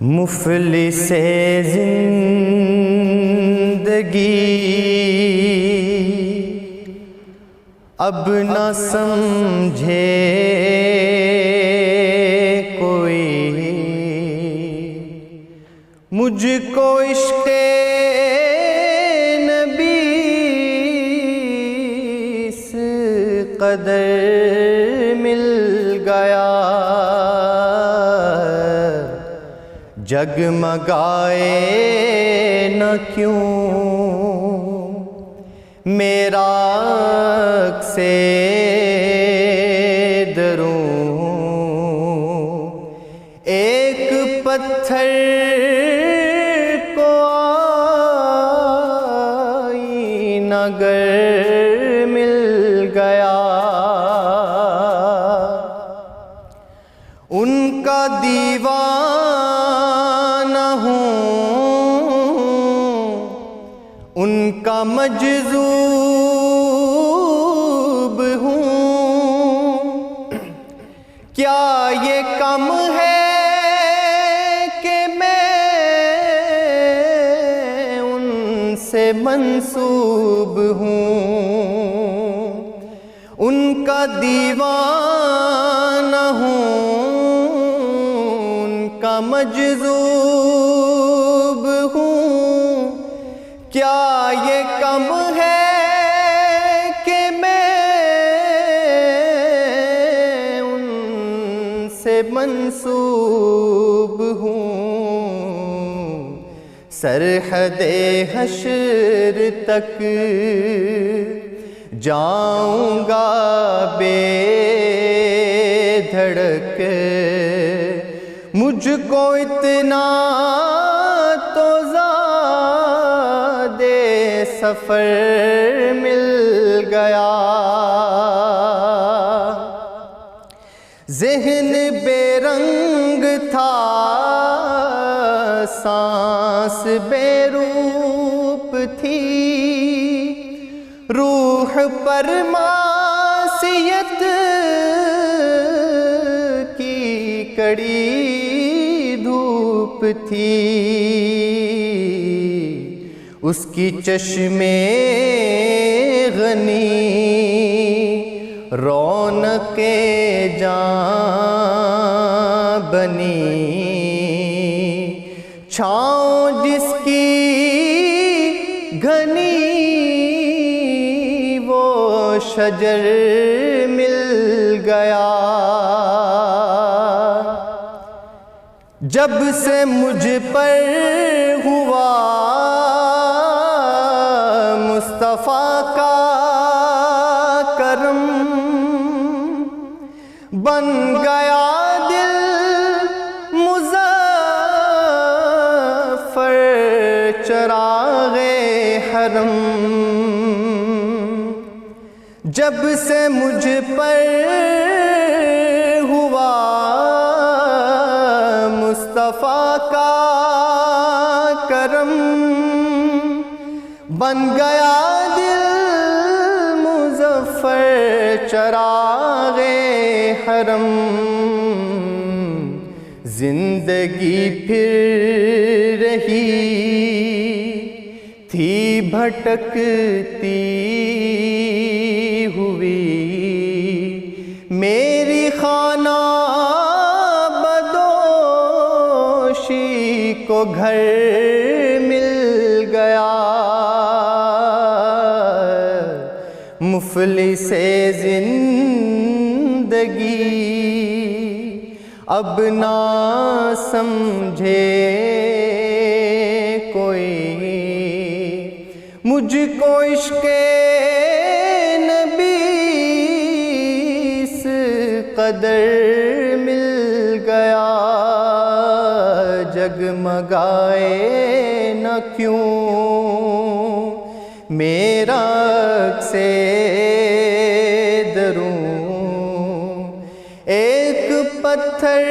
مفلس زندگی اب نہ سمجھے کوئی، مجھ کو عشق نبی اس قدر مل گیا، جگمگائے نہ کیوں میرا عکس دروں، ایک پتھر کو آئینہ گر مل گیا، ان کا دیوانہ ہوں، ان کا مجذوب ہوں، کیا یہ کم ہے کہ میں ان سے منسوب ہوں، ان کا دیوانہ ہوں، ان کا مجذوب ہوں، کیا یہ کم ہے کہ میں ان سے منسوب ہوں، سرحد حشر تک جاؤں گا بے دھڑک، مجھ کو اتنا تو زادِ سفر مل گیا، ذہن بے رنگ تھا، سانس بے روپ تھی، روح پر معصیت کی کڑی دھوپ تھی، اس کی چشمے غنی رونق جاں بنی، چھاؤں جس کی گھنی وہ شجر مل گیا، جب سے مجھ پر ہوا مصطفیٰ کا کرم، بن گیا دل مظفر چراغ حرم، جب سے مجھ پر ہوا مصطفیٰ کا کرم، بن گیا دل مظفر چراغ حرم، زندگی پھر رہی تھی بھٹکتی ہوئی، میری خانہ بدوشی کو گھر مل گیا، مفلس زندگی اب نہ سمجھے کوئی، مجھ کو عشق نبی اس قدر مل گیا، جگمگائے نہ کیوں میرا عکس دروں، ایک پتھر